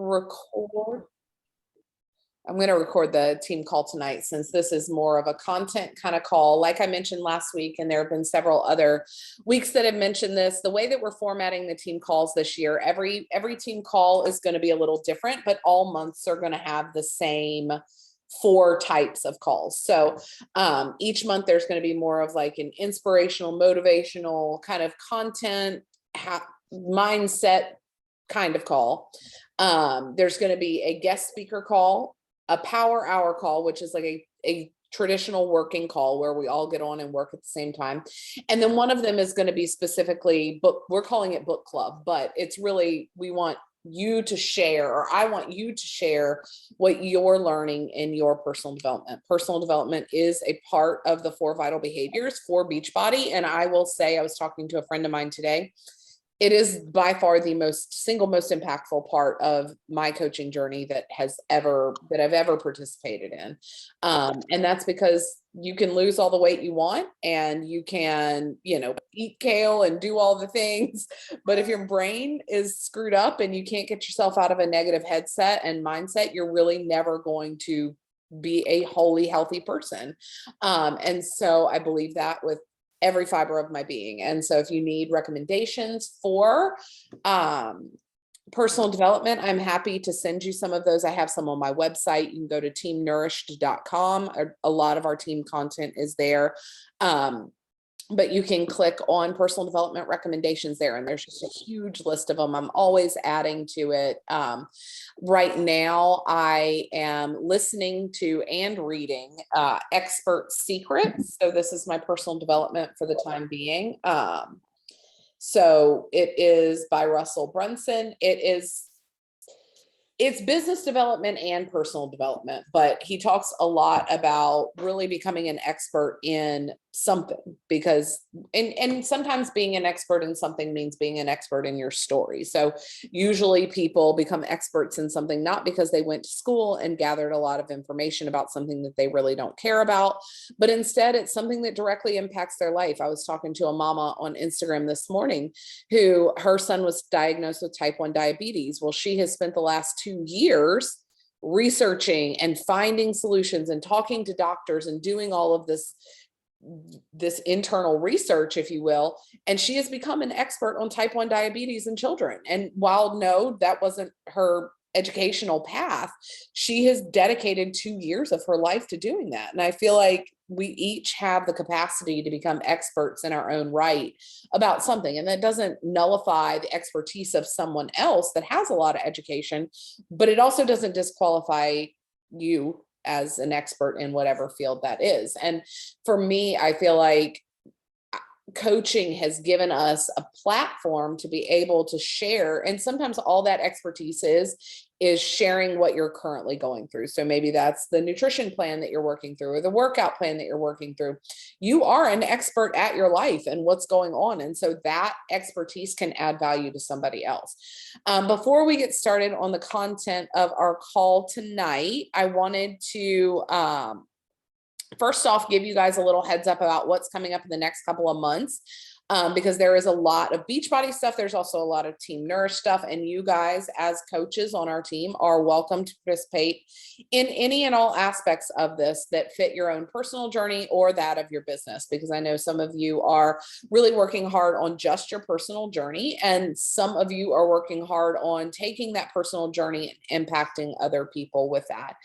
record. I'm going to record the team call tonight, since this is more of a content kind of call. Like I mentioned last week, and there have been several other weeks that have mentioned this, the way that we're formatting the team calls this year, every team call is going to be a little different, but all months are going to have the same 4 types of calls. So each month there's going to be more of like an inspirational, motivational kind of content, mindset kind of call. There's going to be a guest speaker call, a power hour call, which is like a traditional working call where we all get on and work at the same time. And then one of them is going to be specifically book, we're calling it book club, but it's really, we want you to share, or I want you to share what you're learning in your personal development. Personal development is a part of the 4 vital behaviors for Beachbody. And I will say, I was talking to a friend of mine today, it is by far the single most impactful part of my coaching journey that I've ever participated in. And that's because you can lose all the weight you want, and you can, eat kale and do all the things. But if your brain is screwed up and you can't get yourself out of a negative headset and mindset, you're really never going to be a wholly healthy person. And so I believe that with every fiber of my being. And so if you need recommendations for personal development, I'm happy to send you some of those. I have some on my website. You can go to teamnourished.com. A lot of our team content is there. But you can click on personal development recommendations there, and there's just a huge list of them. I'm always adding to it. Right now, I am listening to and reading Expert Secrets. So this is my personal development for the time being. So it is by Russell Brunson. It's business development and personal development, but he talks a lot about really becoming an expert in something, because and sometimes being an expert in something means being an expert in your story. So usually people become experts in something not because they went to school and gathered a lot of information about something that they really don't care about, but instead it's something that directly impacts their life. I was talking to a mama on Instagram this morning who her son was diagnosed with type 1 diabetes. Well, she has spent the last 2 years researching and finding solutions and talking to doctors and doing all of this internal research, if you will. And she has become an expert on type 1 diabetes in children. And while no, that wasn't her educational path, she has dedicated 2 years of her life to doing that. And I feel like we each have the capacity to become experts in our own right about something. And that doesn't nullify the expertise of someone else that has a lot of education, but it also doesn't disqualify you as an expert in whatever field that is. And for me, I feel like coaching has given us a platform to be able to share. And sometimes all that expertise is sharing what you're currently going through. So maybe that's the nutrition plan that you're working through, or the workout plan that you're working through. You are an expert at your life and what's going on. And so that expertise can add value to somebody else. Before we get started on the content of our call tonight, I wanted to, first off, give you guys a little heads up about what's coming up in the next couple of months, because there is a lot of Beachbody stuff. There's also a lot of Team Nourished stuff, and you guys as coaches on our team are welcome to participate in any and all aspects of this that fit your own personal journey or that of your business, because I know some of you are really working hard on just your personal journey, and some of you are working hard on taking that personal journey and impacting other people with that.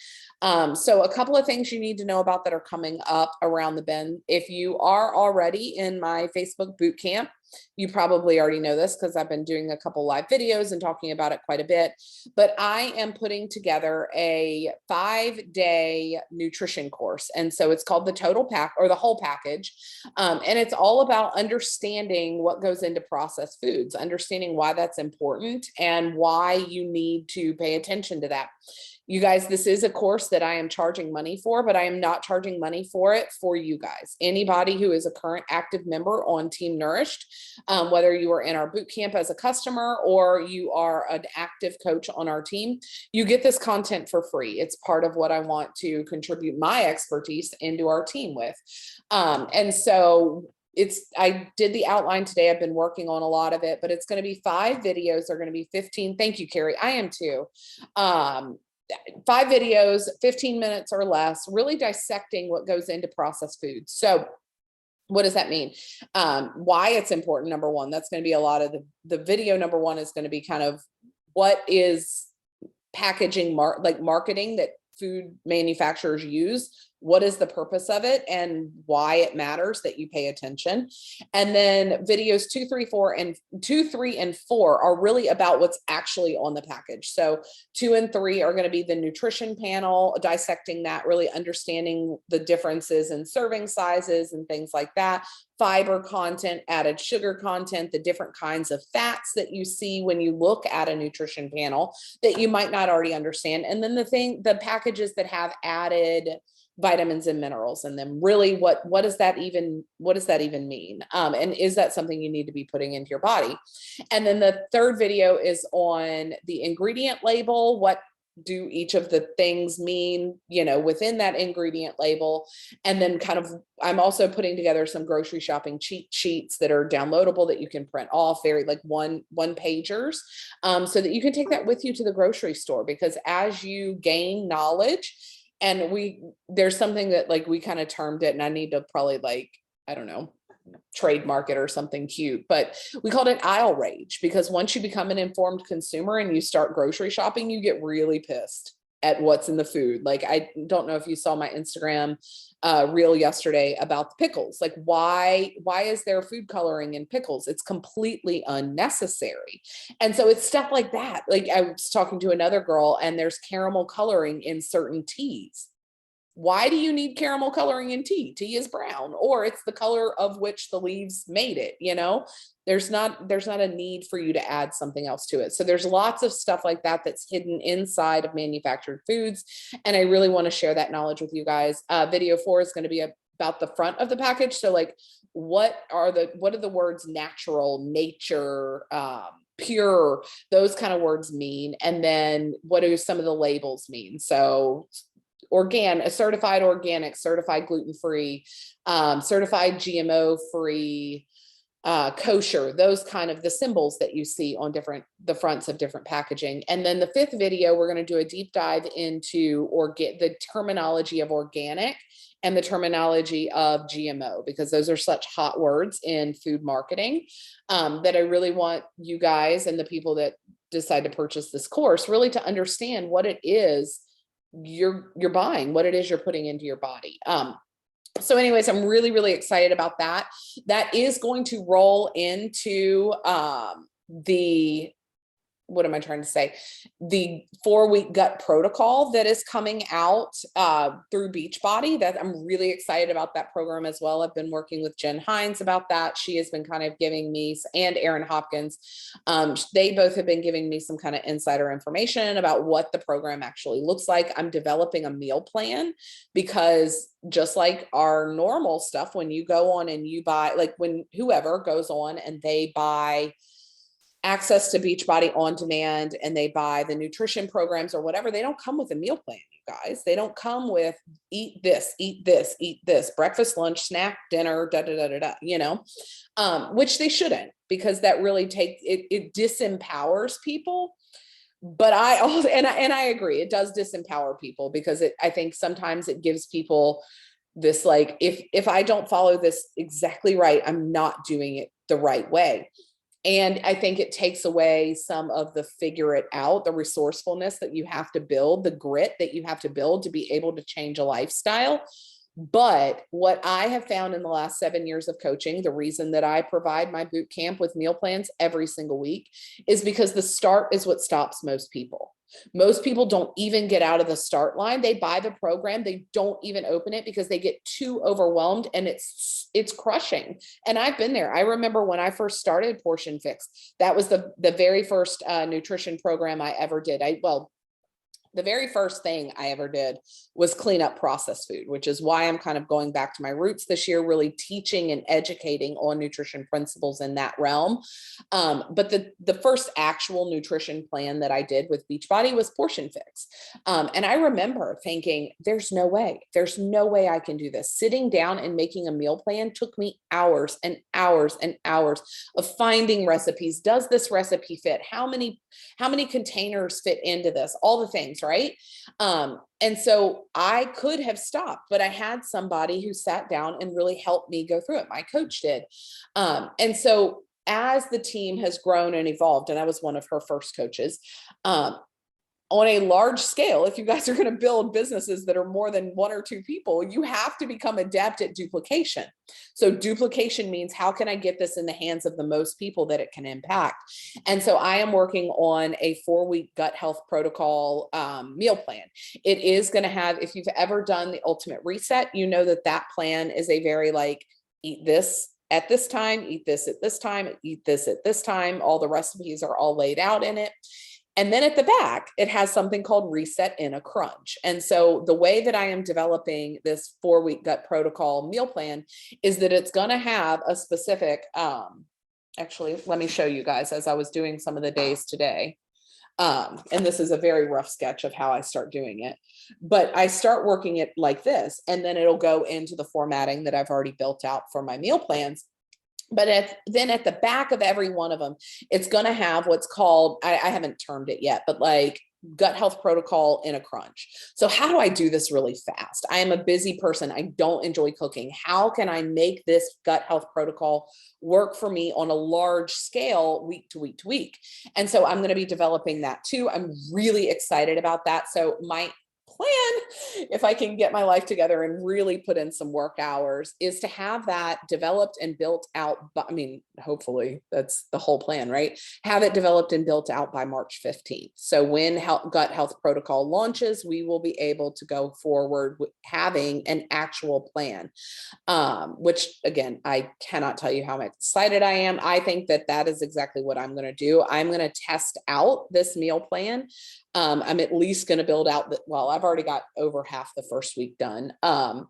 So a couple of things you need to know about that are coming up around the bend. If you are already in my Facebook boot camp, you probably already know this because I've been doing a couple live videos and talking about it quite a bit, but I am putting together a 5-day nutrition course. And so it's called the Total Pack, or the Whole Package. And it's all about understanding what goes into processed foods, understanding why that's important and why you need to pay attention to that. You guys, this is a course that I am charging money for, but I am not charging money for it for you guys. Anybody who is a current active member on Team Nourished, whether you are in our boot camp as a customer or you are an active coach on our team, you get this content for free. It's part of what I want to contribute my expertise into our team with. And so I did the outline today. I've been working on a lot of it, but it's going to be 5 videos. They're going to be 15. Thank you, Carrie. I am too. 5 videos, 15 minutes or less, really dissecting what goes into processed foods. So what does that mean? Why it's important. Number one, that's going to be a lot of the video. Number one is going to be kind of what is packaging, marketing that food manufacturers use. What is the purpose of it and why it matters that you pay attention? And then videos 2, 3, and 4 are really about what's actually on the package. So 2 and 3 are going to be the nutrition panel, dissecting that, really understanding the differences in serving sizes and things like that. Fiber content, added sugar content, the different kinds of fats that you see when you look at a nutrition panel that you might not already understand. And then the packages that have added vitamins and minerals in them. Really, what does that even mean? And is that something you need to be putting into your body? And then the third video is on the ingredient label. What do each of the things mean, within that ingredient label? And then I'm also putting together some grocery shopping cheat sheets that are downloadable that you can print off, very like one pagers, so that you can take that with you to the grocery store, because as you gain knowledge, and there's something that we kind of termed it, and I need to probably I don't know, trademark it or something cute, but we called it aisle rage, because once you become an informed consumer and you start grocery shopping, you get really pissed at what's in the food. I don't know if you saw my Instagram reel yesterday about the pickles. Why is there food coloring in pickles? It's completely unnecessary. And so it's stuff like that. I was talking to another girl, and there's caramel coloring in certain teas. Why do you need caramel coloring in tea? Tea is brown, or it's the color of which the leaves made it. There's not a need for you to add something else to it. So there's lots of stuff like that that's hidden inside of manufactured foods. And I really want to share that knowledge with you guys. Video 4 is going to be about the front of the package. So what are the words natural, nature, pure, those kind of words mean? And then what do some of the labels mean? So certified organic, certified gluten-free, certified GMO-free, kosher, those kind of the symbols that you see on the fronts of different packaging. And then the 5th video, we're going to do a deep dive into the terminology of organic and the terminology of GMO, because those are such hot words in food marketing, that I really want you guys and the people that decide to purchase this course really to understand what it is you're buying, what it is you're putting into your body. So anyways, I'm really, really excited about that. That is going to roll into what am I trying to say? The 4-week gut protocol that is coming out through Beachbody. That I'm really excited about that program as well. I've been working with Jen Hines about that. She has been kind of giving me, and Erin Hopkins, they both have been giving me some kind of insider information about what the program actually looks like. I'm developing a meal plan, because just like our normal stuff, when you go on and you buy, when whoever goes on and they buy access to Beachbody on demand and they buy the nutrition programs or whatever, they don't come with a meal plan, you guys. They don't come with eat this, breakfast, lunch, snack, dinner, which they shouldn't, because that really it disempowers people. But I also, and I agree, it does disempower people, because I think sometimes it gives people this, if I don't follow this exactly right, I'm not doing it the right way. And I think it takes away some of the figure it out, the resourcefulness that you have to build, the grit that you have to build to be able to change a lifestyle. But what I have found in the last 7 years of coaching, the reason that I provide my boot camp with meal plans every single week is because the start is what stops most people. Most people don't even get out of the start line. They buy the program. They don't even open it because they get too overwhelmed, and it's crushing. And I've been there. I remember when I first started Portion Fix, that was the very first nutrition program I ever did. the very first thing I ever did was clean up processed food, which is why I'm kind of going back to my roots this year, really teaching and educating on nutrition principles in that realm. But the first actual nutrition plan that I did with Beachbody was Portion Fix. And I remember thinking, there's no way I can do this. Sitting down and making a meal plan took me hours and hours and hours of finding recipes. Does this recipe fit? How many containers fit into this? All the things, right? And so I could have stopped, but I had somebody who sat down and really helped me go through it. My coach did. And so as the team has grown and evolved, and I was one of her first coaches, on a large scale, if you guys are going to build businesses that are more than one or two people, you have to become adept at duplication. So duplication means, how can I get this in the hands of the most people that it can impact? And so I am working on a 4-week gut health protocol meal plan. It is going to have, if you've ever done the Ultimate Reset, you know that that plan is a very like, eat this at this time, eat this at this time, eat this at this time. All the recipes are all laid out in it. And then at the back, it has something called Reset in a Crunch. And so the way that I am developing this 4-week gut protocol meal plan is that it's going to have a specific, actually, let me show you guys as I was doing some of the days today. And this is a very rough sketch of how I start doing it, but I start working it like this, and then it'll go into the formatting that I've already built out for my meal plans. But then at the back of every one of them, it's going to have what's called, I haven't termed it yet, but like gut health protocol in a crunch. So how do I do this really fast? I am a busy person. I don't enjoy cooking. How can I make this gut health protocol work for me on a large scale, week to week to week? And so I'm going to be developing that too. I'm really excited about that. So my plan, if I can get my life together and really put in some work hours, is to have that developed and built out. I mean, hopefully that's the whole plan, right? Have it developed and built out by March 15th. So when gut health protocol launches, we will be able to go forward with having an actual plan, which again, I cannot tell you how excited I am. I think that that is exactly what I'm going to do. I'm going to test out this meal plan. I'm at least going to build out that. Well, I've already got over half the first week done. Going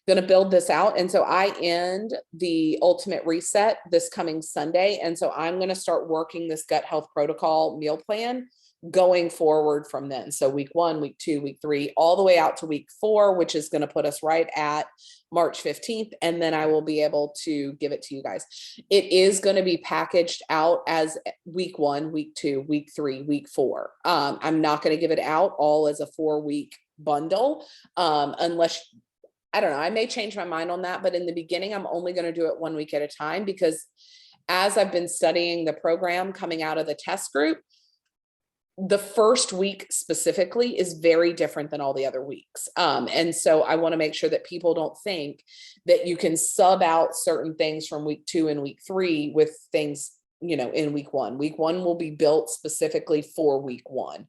to build this out. And so I end the Ultimate Reset this coming Sunday. And so I'm going to start working this gut health protocol meal plan going forward from then. So week 1, week 2, week 3, all the way out to week 4, which is going to put us right at March 15th. And then I will be able to give it to you guys. It is going to be packaged out as week 1, week 2, week 3, week 4. I'm not going to give it out all as a 4-week bundle, unless, I don't know, I may change my mind on that. But in the beginning, I'm only going to do it 1 week at a time, because as I've been studying the program coming out of the test group, the first week specifically is very different than all the other weeks. And so I want to make sure that people don't think that you can sub out certain things from week 2 and week 3 with things, you know, in week 1. Week 1 will be built specifically for week 1.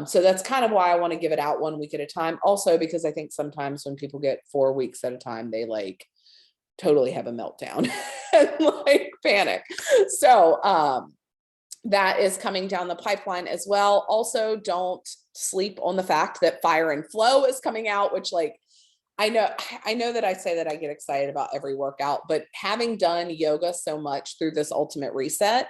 So that's kind of why I want to give it out 1 week at a time. Also, because I think sometimes when people get 4 weeks at a time, they like totally have a meltdown and like panic. So, that is coming down the pipeline as well. Also, don't sleep on the fact that Fire and Flow is coming out, which, like, I know that I say that I get excited about every workout, but having done yoga so much through this Ultimate Reset,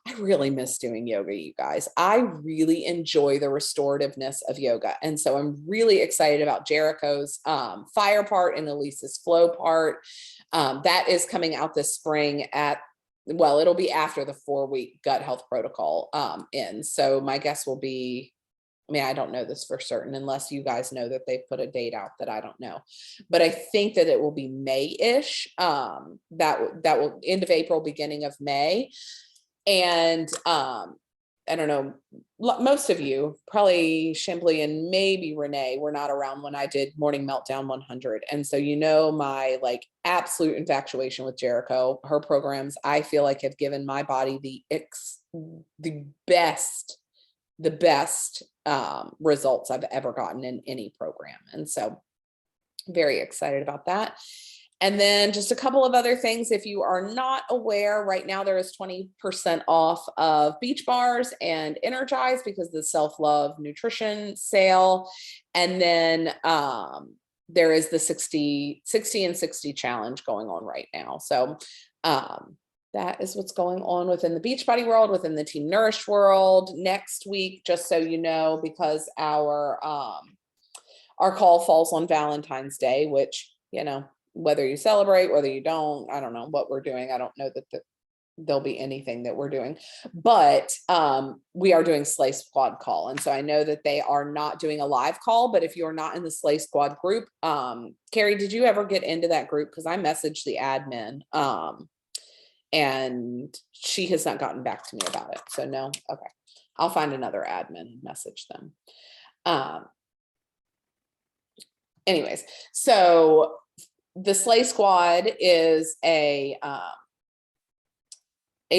I really miss doing yoga, you guys. I really enjoy the restorativeness of yoga. And so I'm really excited about Jericho's Fire part and Elise's Flow part. That is coming out this spring well, it'll be after the 4-week gut health protocol ends. So my guess will be, I mean, I don't know this for certain unless you guys know that they've put a date out that I don't know, but I think that it will be May-ish. That will end of April, beginning of May. And I don't know, most of you, probably Shimbly and maybe Renee, were not around when I did Morning Meltdown 100. And so, you know, my like absolute infatuation with Jericho, her programs, I feel like have given my body the best results I've ever gotten in any program. And so very excited about that. And then just a couple of other things. If you are not aware, right now there is 20% off of Beach Bars and Energize because of the self-love nutrition sale. And then there is the 60 and 60 challenge going on right now. So that is what's going on within the Beachbody world, within the Team Nourished world. Next week, just so you know, because our call falls on Valentine's Day, which, you know, whether you celebrate, whether you don't, I don't know what we're doing. I don't know that there'll be anything that we're doing, but we are doing Slay Squad call. And so I know that they are not doing a live call, but if you're not in the Slay Squad group, Carrie, did you ever get into that group? Because I messaged the admin and she has not gotten back to me about it. So no, okay. I'll find another admin and message them. Anyways, so the Slay Squad is a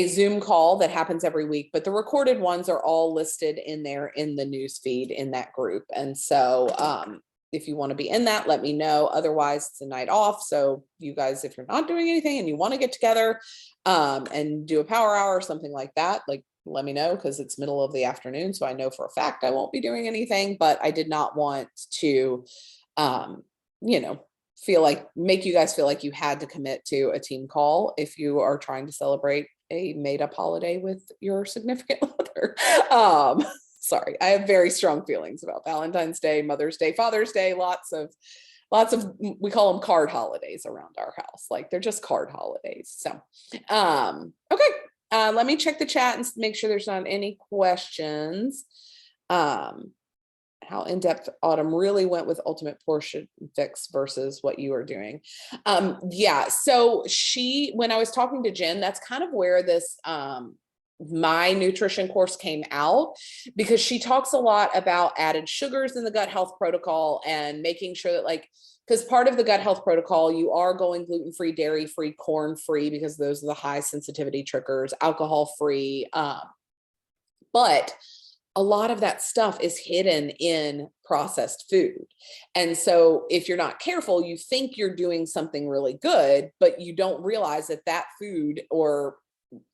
Zoom call that happens every week, but the recorded ones are all listed in there in the news feed in that group. And so if you want to be in that, let me know. Otherwise, it's a night off. So you guys, if you're not doing anything and you want to get together and do a power hour or something like that, like let me know, because it's middle of the afternoon. So I know for a fact I won't be doing anything, but I did not want to, you know, make you guys feel like you had to commit to a team call if you are trying to celebrate a made-up holiday with your significant other. Sorry, I have very strong feelings about Valentine's Day, Mother's Day, Father's Day, lots of, we call them card holidays around our house. Like they're just card holidays. So, okay. Let me check the chat and make sure there's not any questions. How in-depth Autumn really went with ultimate portion fix versus what you are doing. Yeah, so when I was talking to Jen, that's kind of where this my nutrition course came out, because she talks a lot about added sugars in the gut health protocol and making sure that, like, because part of the gut health protocol, you are going gluten-free, dairy-free, corn-free, because those are the high sensitivity triggers, alcohol-free, but a lot of that stuff is hidden in processed food. And so if you're not careful, you think you're doing something really good, but you don't realize that that food, or,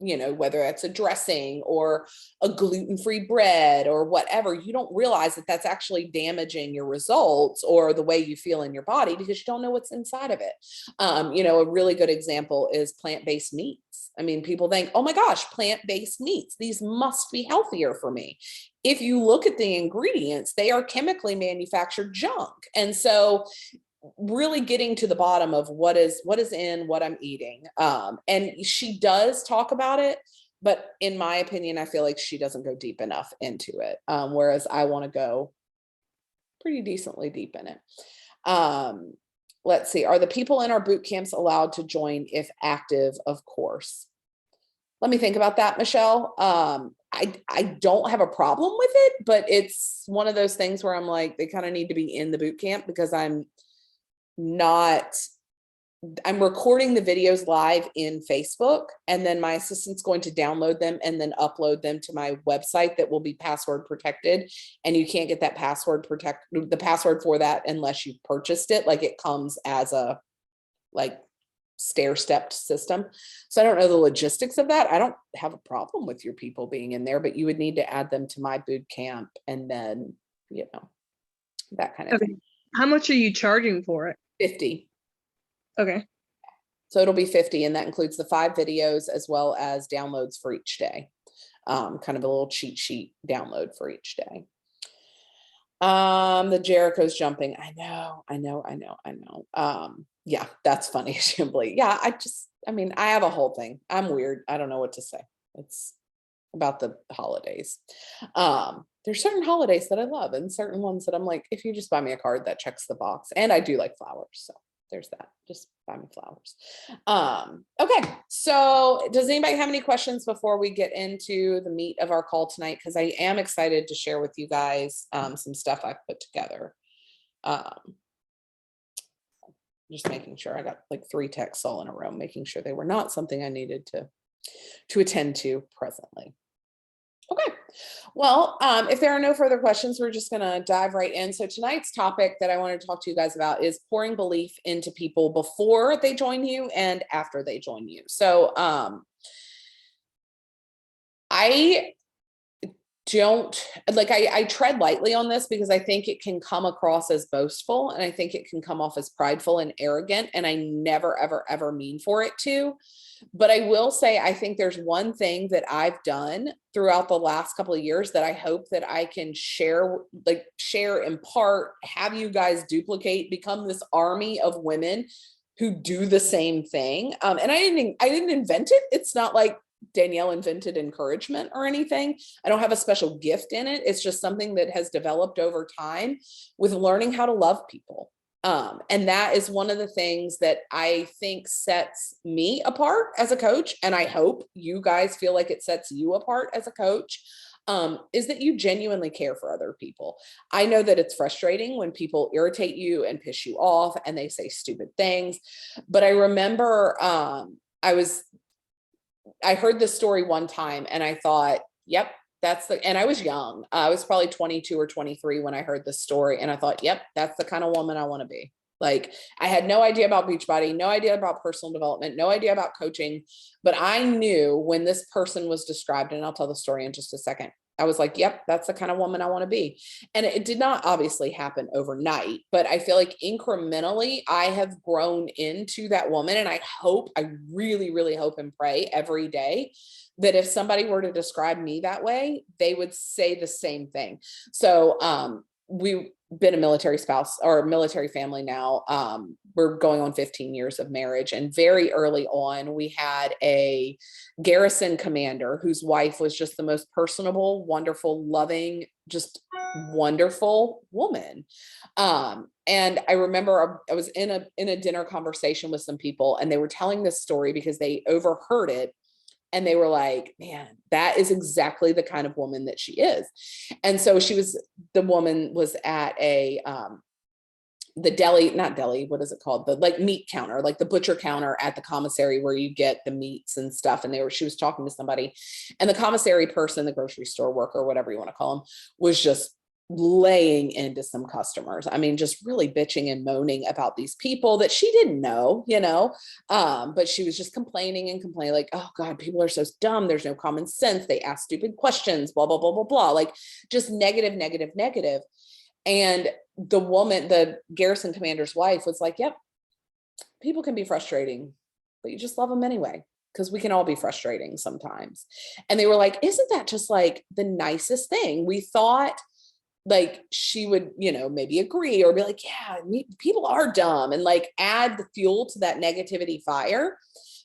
you know, whether it's a dressing or a gluten-free bread or whatever, you don't realize that that's actually damaging your results or the way you feel in your body, because you don't know what's inside of it. You know, a really good example is plant-based meats. I mean, people think, oh my gosh, plant-based meats, these must be healthier for me. If you look at the ingredients, they are chemically manufactured junk. And so really getting to the bottom of what is in what I'm eating. And she does talk about it, but in my opinion, I feel like she doesn't go deep enough into it. Whereas I want to go pretty decently deep in it. Let's see. Are the people in our boot camps allowed to join if active? Of course. Let me think about that, Michelle. I don't have a problem with it, but it's one of those things where I'm like, they kind of need to be in the boot camp, because I'm recording the videos live in Facebook, and then my assistant's going to download them and then upload them to my website that will be password protected. And you can't get that the password for that unless you've purchased it. Like, it comes as a stair-stepped system. So I don't know the logistics of that. I don't have a problem with your people being in there, but you would need to add them to my boot camp, and then, you know, that kind of thing. How much are you charging for it? 50. Okay. So it'll be 50, and that includes the 5 videos as well as downloads for each day. Kind of a little cheat sheet download for each day. The Jericho's jumping. I know. Yeah, that's funny. Shimbly. Yeah, I mean, I have a whole thing. I'm weird. I don't know what to say. It's about the holidays. There's certain holidays that I love, and certain ones that I'm like, if you just buy me a card, that checks the box. And I do like flowers, so there's that. Just buy me flowers. Okay, so does anybody have any questions before we get into the meat of our call tonight? Because I am excited to share with you guys some stuff I've put together. Just making sure I got like 3 texts all in a row, making sure they were not something I needed to attend to presently. Okay. Well, if there are no further questions, we're just going to dive right in. So tonight's topic that I want to talk to you guys about is pouring belief into people before they join you and after they join you. So I don't like, I tread lightly on this because I think it can come across as boastful, and I think it can come off as prideful and arrogant. And I never, ever, ever mean for it to. But I will say, I think there's one thing that I've done throughout the last couple of years that I hope that I can share, impart, have you guys duplicate, become this army of women who do the same thing. And I didn't invent it. It's not like Danielle invented encouragement or anything. I don't have a special gift in it. It's just something that has developed over time with learning how to love people. And that is one of the things that I think sets me apart as a coach. And I hope you guys feel like it sets you apart as a coach, is that you genuinely care for other people. I know that it's frustrating when people irritate you and piss you off and they say stupid things. But I remember I heard this story one time and I thought, yep, and I was young. I was probably 22 or 23 when I heard this story. And I thought, yep, that's the kind of woman I want to be. Like, I had no idea about Beachbody, no idea about personal development, no idea about coaching, but I knew when this person was described, and I'll tell the story in just a second. I was like, yep, that's the kind of woman I want to be. And it did not obviously happen overnight, but I feel like incrementally I have grown into that woman. And I really, really hope and pray every day that if somebody were to describe me that way, they would say the same thing. So we've been a military spouse or a military family now. We're going on 15 years of marriage. And very early on, we had a garrison commander whose wife was just the most personable, wonderful, loving, just wonderful woman. And I remember I was in a dinner conversation with some people, and they were telling this story because they overheard it. And they were like, man, that is exactly the kind of woman that she is. And so the woman was at the deli, not deli, what is it called? The like meat counter, like the butcher counter at the commissary where you get the meats and stuff. And she was talking to somebody, and the commissary person, the grocery store worker, whatever you want to call them, was just laying into some customers. I mean, just really bitching and moaning about these people that she didn't know, but she was just complaining like, oh God, people are so dumb. There's no common sense. They ask stupid questions, blah, blah, blah, blah, blah, like just negative, negative, negative. And the woman, the garrison commander's wife, was like, yep, people can be frustrating, but you just love them anyway, because we can all be frustrating sometimes. And they were like, isn't that just like the nicest thing? We thought like she would, maybe agree or be like, yeah, people are dumb, and like add the fuel to that negativity fire.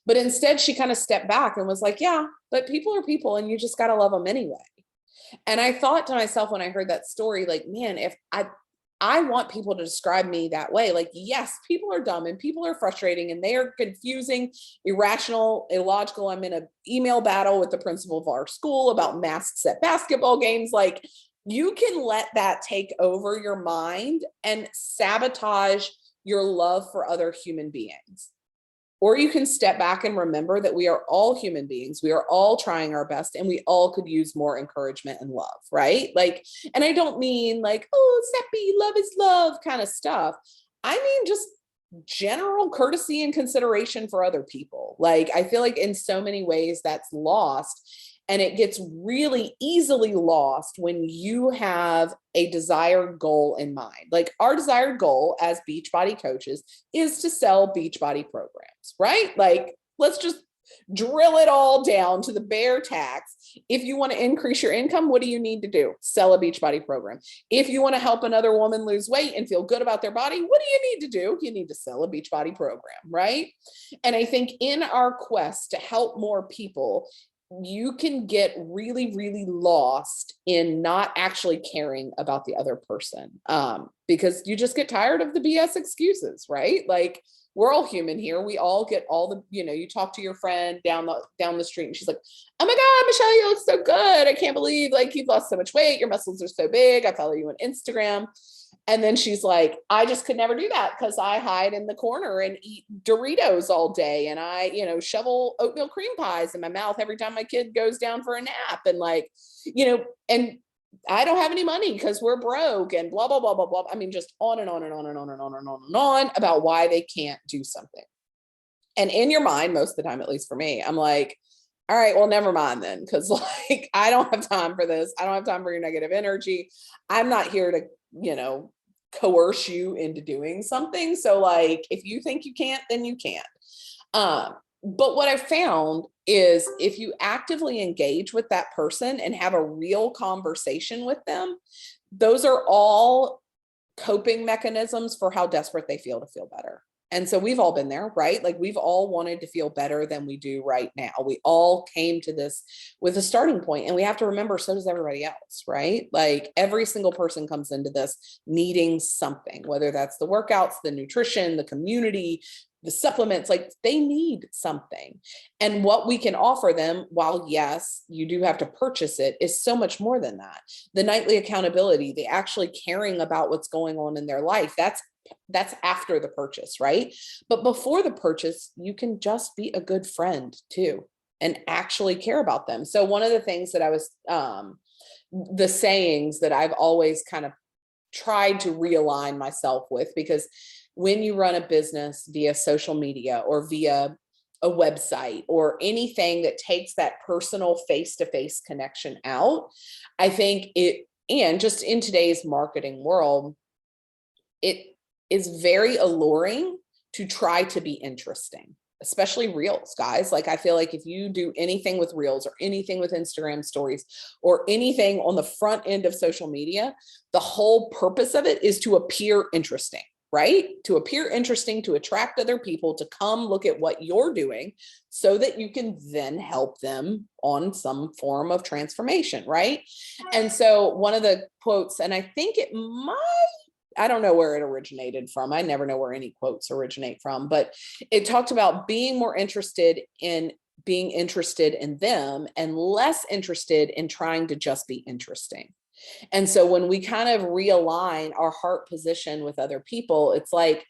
But instead she kind of stepped back and was like, yeah, but people are people and you just got to love them anyway. And I thought to myself when I heard that story, like, man, if I want people to describe me that way. Like, yes, people are dumb and people are frustrating and they are confusing, irrational, illogical. I'm in an email battle with the principal of our school about masks at basketball games. Like, you can let that take over your mind and sabotage your love for other human beings. Or you can step back and remember that we are all human beings. We are all trying our best and we all could use more encouragement and love, right? Like, and I don't mean like, oh, Seppi, love is love kind of stuff. I mean, just general courtesy and consideration for other people. Like, I feel like in so many ways that's lost. And it gets really easily lost when you have a desired goal in mind. Like, our desired goal as Beachbody coaches is to sell Beachbody programs, right? Like, let's just drill it all down to the bare tax. If you want to increase your income, what do you need to do? Sell a Beachbody program. If you want to help another woman lose weight and feel good about their body, what do you need to do? You need to sell a Beachbody program, right? And I think in our quest to help more people, you can get really, really lost in not actually caring about the other person, because you just get tired of the BS excuses, right? Like, we're all human here. We all get all the, you talk to your friend down the street and she's like, oh my God, Michelle, you look so good. I can't believe like you've lost so much weight. Your muscles are so big. I follow you on Instagram. And then she's like, I just could never do that because I hide in the corner and eat Doritos all day. And I, shovel oatmeal cream pies in my mouth every time my kid goes down for a nap. And like, and I don't have any money because we're broke and blah, blah, blah, blah, blah. I mean, just on and on and on and on and on and on and on about why they can't do something. And in your mind, most of the time, at least for me, I'm like, all right, well, never mind then. Cause like, I don't have time for this. I don't have time for your negative energy. I'm not here to, coerce you into doing something. So like, if you think you can't, then you can't. But what I found is if you actively engage with that person and have a real conversation with them, those are all coping mechanisms for how desperate they feel to feel better. And so we've all been there, right? Like we've all wanted to feel better than we do right now. We all came to this with a starting point, and we have to remember, so does everybody else, right? Like every single person comes into this needing something, whether that's the workouts, the nutrition, the community, the supplements, like they need something. And what we can offer them, while yes, you do have to purchase it, is so much more than that. The nightly accountability, the actually caring about what's going on in their life, that's after the purchase, right? But before the purchase, you can just be a good friend too and actually care about them. So one of the things that I was, the sayings that I've always kind of tried to realign myself with, because when you run a business via social media or via a website or anything that takes that personal face-to-face connection out, I think and just in today's marketing world, it is very alluring to try to be interesting, especially reels, guys. Like I feel like if you do anything with reels or anything with Instagram stories or anything on the front end of social media, the whole purpose of it is to appear interesting, right? To appear interesting, to attract other people to come look at what you're doing so that you can then help them on some form of transformation, right? And so one of the quotes, and I think I don't know where it originated from. I never know where any quotes originate from, but it talked about being more interested in being interested in them and less interested in trying to just be interesting. And so when we kind of realign our heart position with other people, it's like,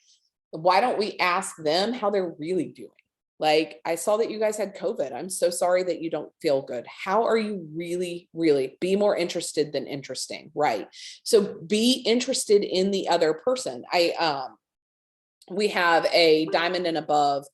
why don't we ask them how they're really doing? Like, I saw that you guys had COVID. I'm so sorry that you don't feel good. How are you really, really? Be more interested than interesting, right? So be interested in the other person. We have a Diamond and Above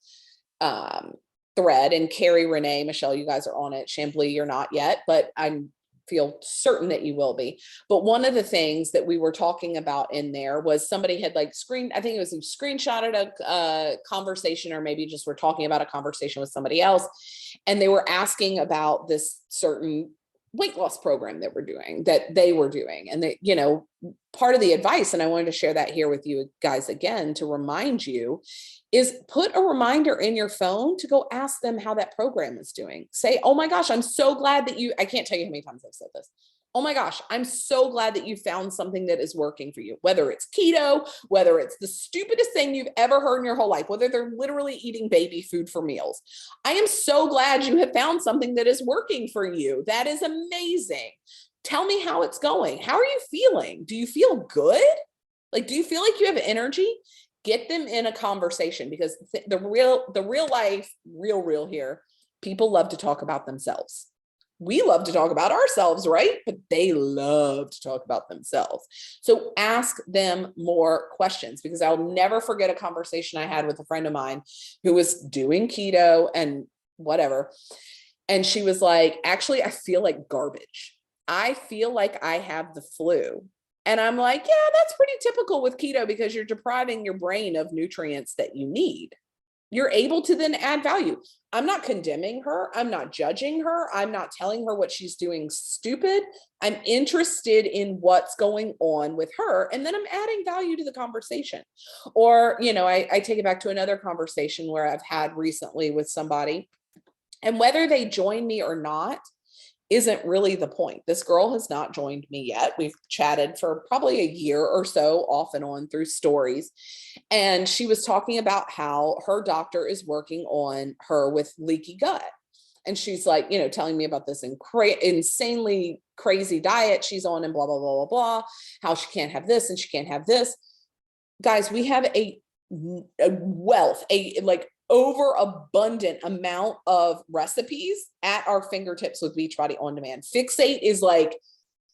thread, and Carrie, Renee, Michelle, you guys are on it. Chambly, you're not yet, but I'm feel certain that you will be. But one of the things that we were talking about in there was somebody had like I think it was screenshotted a conversation, or maybe just were talking about a conversation with somebody else. And they were asking about this certain weight loss program that they were doing. And they, part of the advice, and I wanted to share that here with you guys again, to remind you, is put a reminder in your phone to go ask them how that program is doing. Say, oh my gosh, I'm so glad that I can't tell you how many times I've said this. Oh my gosh, I'm so glad that you found something that is working for you, whether it's keto, whether it's the stupidest thing you've ever heard in your whole life, whether they're literally eating baby food for meals. I am so glad you have found something that is working for you. That is amazing. Tell me how it's going. How are you feeling? Do you feel good? Like, do you feel like you have energy? Get them in a conversation, because the real life, real here, people love to talk about themselves. We love to talk about ourselves, right? But they love to talk about themselves. So ask them more questions, because I'll never forget a conversation I had with a friend of mine who was doing keto and whatever. And she was like, actually, I feel like garbage. I feel like I have the flu. And I'm like, yeah, that's pretty typical with keto, because you're depriving your brain of nutrients that you need. You're able to then add value. I'm not condemning her. I'm not judging her. I'm not telling her what she's doing stupid. I'm interested in what's going on with her. And then I'm adding value to the conversation. Or, I take it back to another conversation where I've had recently with somebody, and whether they join me or not isn't really the point. This girl has not joined me yet. We've chatted for probably a year or so off and on through stories. And she was talking about how her doctor is working on her with leaky gut. And she's like, you know, telling me about this insanely crazy diet she's on and blah, blah, blah, blah, blah, how she can't have this and she can't have this. Guys, we have a wealth, a like overabundant amount of recipes at our fingertips with Beachbody On Demand. Fixate is like,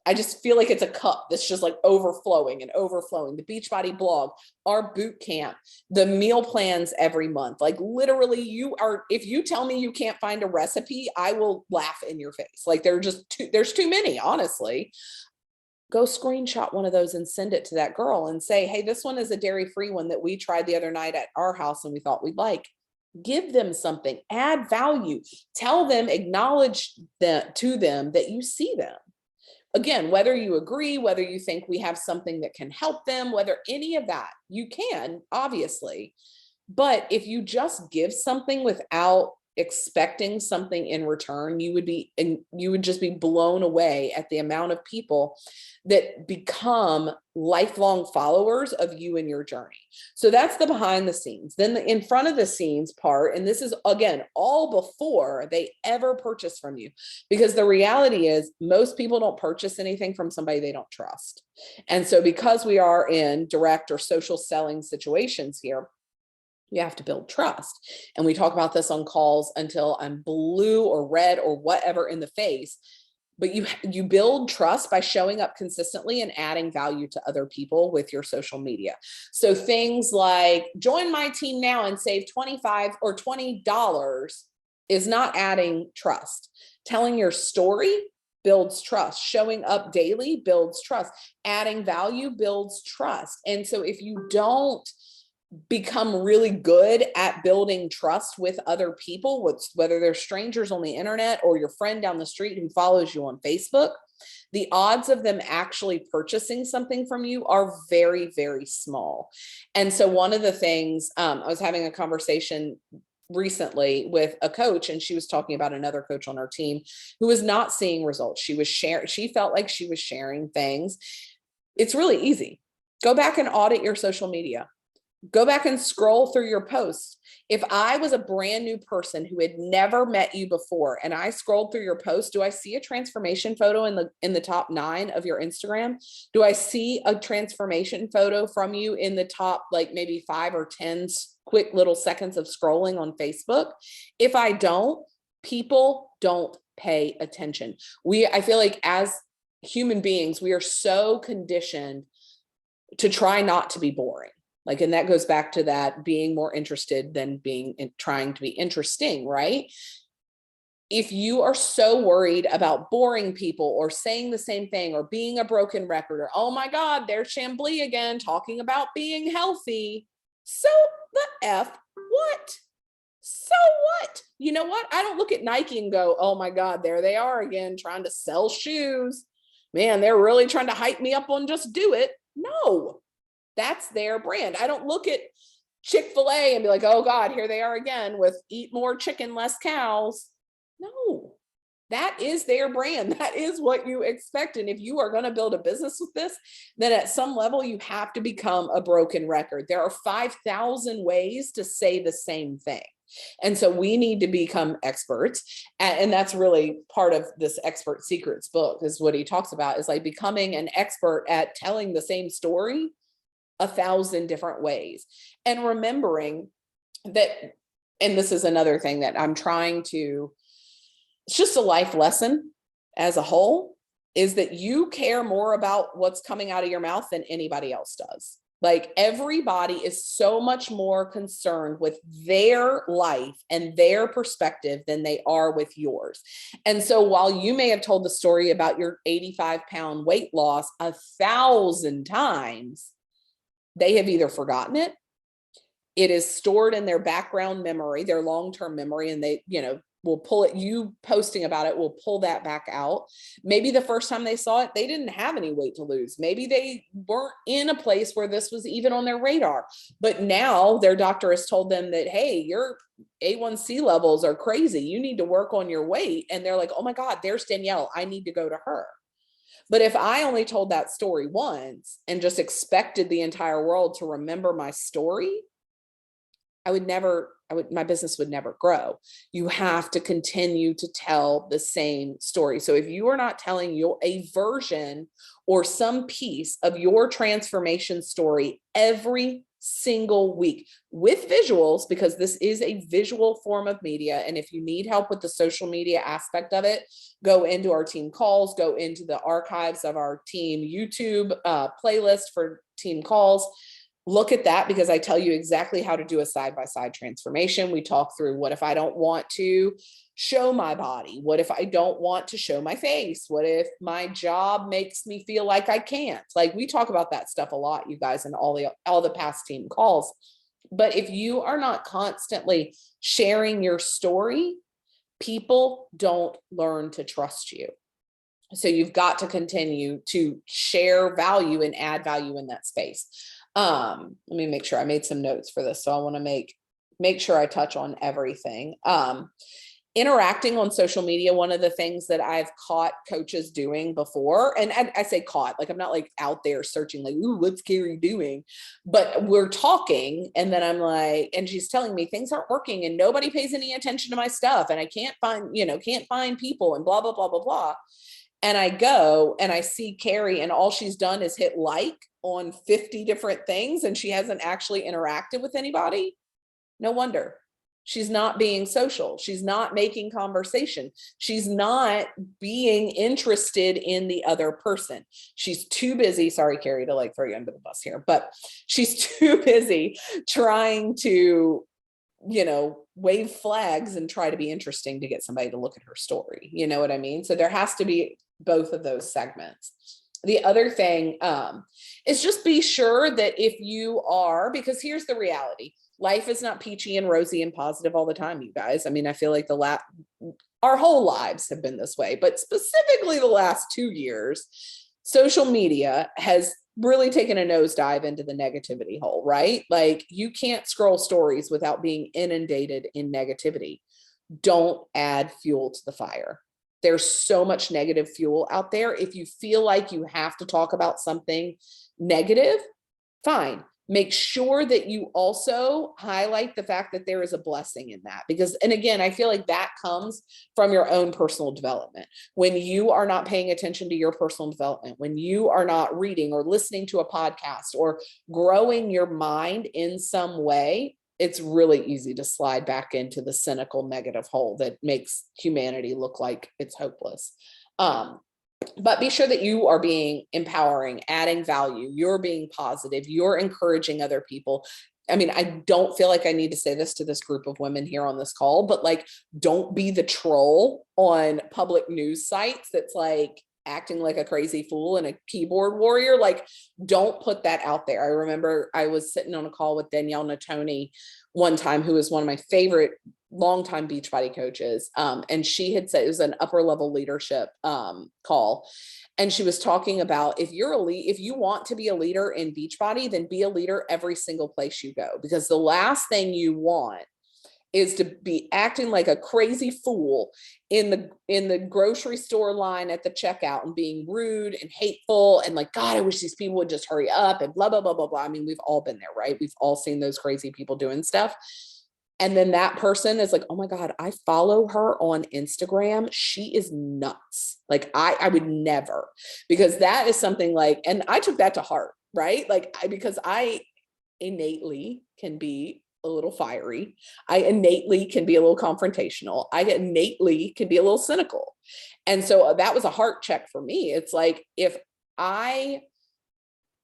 I just feel like it's a cup that's just like overflowing and overflowing. The Beachbody blog, our boot camp, the meal plans every month. Like literally if you tell me you can't find a recipe, I will laugh in your face. Like there's too many, honestly. Go screenshot one of those and send it to that girl and say, hey, this one is a dairy-free one that we tried the other night at our house and we thought we'd like. Give them something, add value, tell them, acknowledge to them that you see them. Again, whether you agree, whether you think we have something that can help them, whether any of that, you can, obviously. But if you just give something without expecting something in return, you would just be blown away at the amount of people that become lifelong followers of you and your journey. So that's the behind the scenes. Then the in front of the scenes part, and this is again all before they ever purchase from you, because the reality is most people don't purchase anything from somebody they don't trust. And so because we are in direct or social selling situations here, you have to build trust. And we talk about this on calls until I'm blue or red or whatever in the face. But you build trust by showing up consistently and adding value to other people with your social media. So things like join my team now and save $25 or $20 is not adding trust. Telling your story builds trust. Showing up daily builds trust. Adding value builds trust. And so if you don't become really good at building trust with other people, whether they're strangers on the internet or your friend down the street who follows you on Facebook, the odds of them actually purchasing something from you are very, very small. And so one of the things, I was having a conversation recently with a coach, and she was talking about another coach on our team who was not seeing results. She felt like she was sharing things. It's really easy. Go back and audit your social media. Go back and scroll through your posts. If I was a brand new person who had never met you before and I scrolled through your post, do I see a transformation photo in the top 9 of your Instagram? Do I see a transformation photo from you in the top, like maybe 5 or 10 quick little seconds of scrolling on Facebook? If I don't, people don't pay attention. I feel like as human beings, we are so conditioned to try not to be boring. Like, and that goes back to that being more interested than trying to be interesting, right? If you are so worried about boring people or saying the same thing or being a broken record or, oh my God, there's Chambly again talking about being healthy. So the F what? So what? You know what? I don't look at Nike and go, oh my God, there they are again trying to sell shoes. Man, they're really trying to hype me up on just do it. No. That's their brand. I don't look at Chick-fil-A and be like, oh God, here they are again with eat more chicken, less cows. No, that is their brand. That is what you expect. And if you are going to build a business with this, then at some level you have to become a broken record. There are 5,000 ways to say the same thing. And so we need to become experts. And that's really part of this Expert Secrets book, is what he talks about, is like becoming an expert at telling the same story 1,000 different ways. And remembering that, and this is another thing that I'm trying to, it's just a life lesson as a whole, is that you care more about what's coming out of your mouth than anybody else does. Like everybody is so much more concerned with their life and their perspective than they are with yours. And so while you may have told the story about your 85-pound weight loss 1,000 times, they have either forgotten it, it is stored in their background memory, their long-term memory, and they, will pull it, you posting about it will pull that back out. Maybe the first time they saw it, they didn't have any weight to lose. Maybe they weren't in a place where this was even on their radar. But now their doctor has told them that, hey, your A1C levels are crazy. You need to work on your weight. And they're like, oh my God, there's Danielle. I need to go to her. But if I only told that story once and just expected the entire world to remember my story, I would never my business would never grow. You have to continue to tell the same story. So if you are not telling a version or some piece of your transformation story every single week with visuals, because this is a visual form of media. And if you need help with the social media aspect of it, go into our team calls, go into the archives of our team YouTube playlist for team calls. Look at that, because I tell you exactly how to do a side-by-side transformation. We talk through, what if I don't want to show my body? What if I don't want to show my face? What if my job makes me feel like I can't? Like, we talk about that stuff a lot, you guys, in all the past team calls. But if you are not constantly sharing your story, people don't learn to trust you. So you've got to continue to share value and add value in that space. Let me make sure I made some notes for this. So I want to make sure I touch on everything. Interacting on social media, one of the things that I've caught coaches doing before, and I say caught, like I'm not like out there searching like, ooh, what's Carrie doing? But we're talking, and then I'm like, and she's telling me things aren't working and nobody pays any attention to my stuff, and I can't find people, and blah, blah, blah, blah, blah. And I go and I see Carrie, and all she's done is hit like on 50 different things, and she hasn't actually interacted with anybody. No wonder. She's not being social. She's not making conversation. She's not being interested in the other person. She's too busy. Sorry, Carrie, to like throw you under the bus here, but she's too busy trying to, wave flags and try to be interesting to get somebody to look at her story. You know what I mean? So there has to be both of those segments. The other thing is just be sure that if you are, because here's the reality, life is not peachy and rosy and positive all the time, you guys. I mean, I feel like our whole lives have been this way, but specifically the last 2 years, social media has really taken a nosedive into the negativity hole, right? Like, you can't scroll stories without being inundated in negativity. Don't add fuel to the fire. There's so much negative fuel out there. If you feel like you have to talk about something negative, fine. Make sure that you also highlight the fact that there is a blessing in that, because, and again, I feel like that comes from your own personal development. When you are not paying attention to your personal development, when you are not reading or listening to a podcast or growing your mind in some way, it's really easy to slide back into the cynical negative hole that makes humanity look like it's hopeless. But be sure that you are being empowering, adding value, you're being positive, you're encouraging other people. I mean, I don't feel like I need to say this to this group of women here on this call, but like, don't be the troll on public news sites that's like acting like a crazy fool and a keyboard warrior. Like, don't put that out there. I remember I was sitting on a call with Danielle Natoni one time, who is one of my favorite longtime Beachbody coaches. And she had said, it was an upper level leadership call. And she was talking about, if you want to be a leader in Beachbody, then be a leader every single place you go, because the last thing you want is to be acting like a crazy fool in the grocery store line at the checkout and being rude and hateful and like, God, I wish these people would just hurry up and blah, blah, blah, blah, blah. I mean, we've all been there, right? We've all seen those crazy people doing stuff. And then that person is like, oh my God, I follow her on Instagram. She is nuts. Like, I would never, because that is something like, and I took that to heart, right? Like, because I innately can be a little fiery. I innately can be a little confrontational. I innately can be a little cynical. And so that was a heart check for me. It's like, if I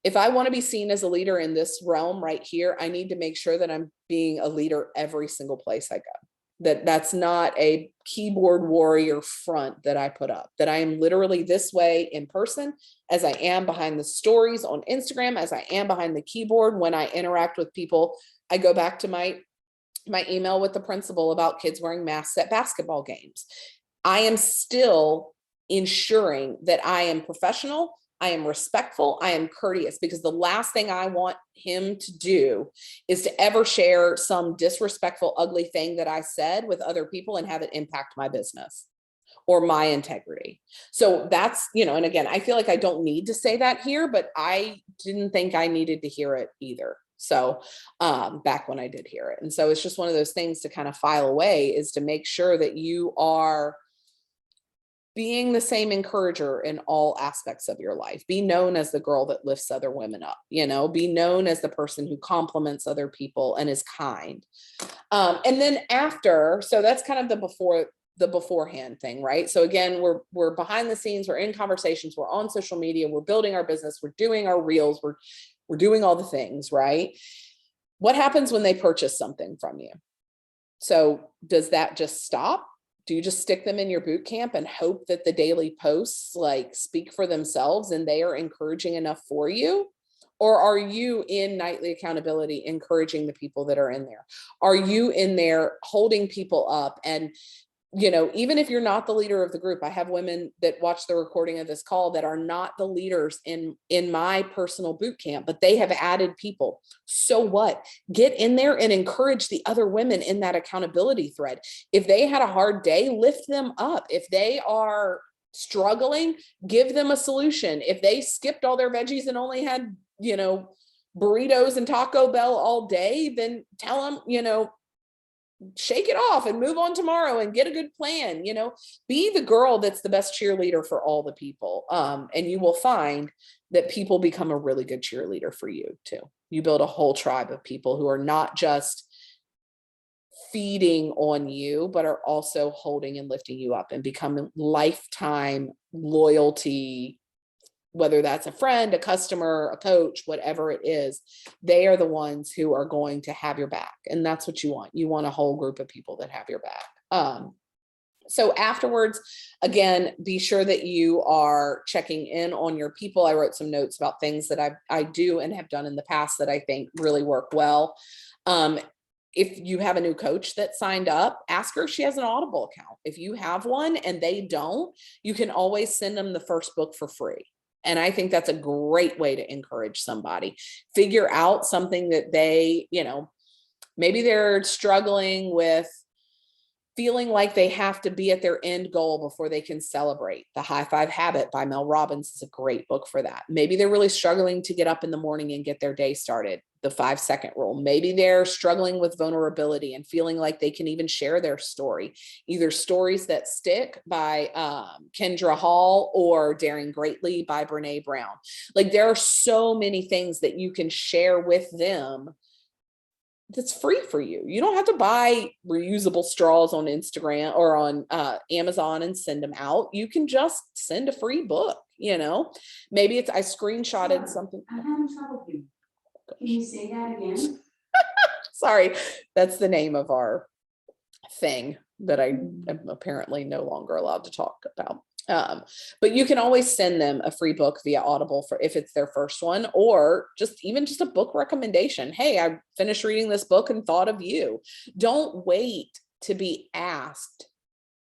want to be seen as a leader in this realm right here, I need to make sure that I'm being a leader every single place I go. That's not a keyboard warrior front that I put up, that I am literally this way in person as I am behind the stories on Instagram, as I am behind the keyboard when I interact with people. I go back to my email with the principal about kids wearing masks at basketball games. I am still ensuring that I am professional, I am respectful, I am courteous, because the last thing I want him to do is to ever share some disrespectful, ugly thing that I said with other people and have it impact my business or my integrity. So that's, and again, I feel like I don't need to say that here, but I didn't think I needed to hear it either. So back when I did hear it. And so it's just one of those things to kind of file away, is to make sure that you are being the same encourager in all aspects of your life. Be known as the girl that lifts other women up, be known as the person who compliments other people and is kind. And then after, so that's kind of the beforehand thing, right? So again, we're behind the scenes, we're in conversations, we're on social media, we're building our business, we're doing our reels, we're doing all the things, right? What happens when they purchase something from you? So does that just stop? Do you just stick them in your boot camp and hope that the daily posts like speak for themselves and they are encouraging enough for you? Or are you in nightly accountability encouraging the people that are in there? Are you in there holding people up? And even if you're not the leader of the group, I have women that watch the recording of this call that are not the leaders in my personal boot camp, but they have added people. So what? Get in there and encourage the other women in that accountability thread. If they had a hard day, lift them up. If they are struggling, give them a solution. If they skipped all their veggies and only had, burritos and Taco Bell all day, then tell them, shake it off and move on tomorrow and get a good plan. Be the girl that's the best cheerleader for all the people. And you will find that people become a really good cheerleader for you too. You build a whole tribe of people who are not just feeding on you, but are also holding and lifting you up and becoming lifetime loyalty, whether that's a friend, a customer, a coach, whatever it is. They are the ones who are going to have your back. And that's what you want. You want a whole group of people that have your back. So afterwards, again, be sure that you are checking in on your people. I wrote some notes about things that I do and have done in the past that I think really work well. If you have a new coach that signed up, ask her if she has an Audible account. If you have one and they don't, you can always send them the first book for free. And I think that's a great way to encourage somebody. Figure out something that they, maybe they're struggling with feeling like they have to be at their end goal before they can celebrate. The High Five Habit by Mel Robbins is a great book for that. Maybe they're really struggling to get up in the morning and get their day started. The 5-second rule. Maybe they're struggling with vulnerability and feeling like they can even share their story, either Stories That Stick by Kendra Hall or Daring Greatly by Brene Brown. Like there are so many things that you can share with them that's free for you. You don't have to buy reusable straws on Instagram or on Amazon and send them out. You can just send a free book, maybe it's, I screenshotted something. I'm having trouble here. Can you say that again? Sorry, that's the name of our thing that I am apparently no longer allowed to talk about. But you can always send them a free book via Audible for if it's their first one, or just a book recommendation. Hey, I finished reading this book and thought of you. Don't wait to be asked,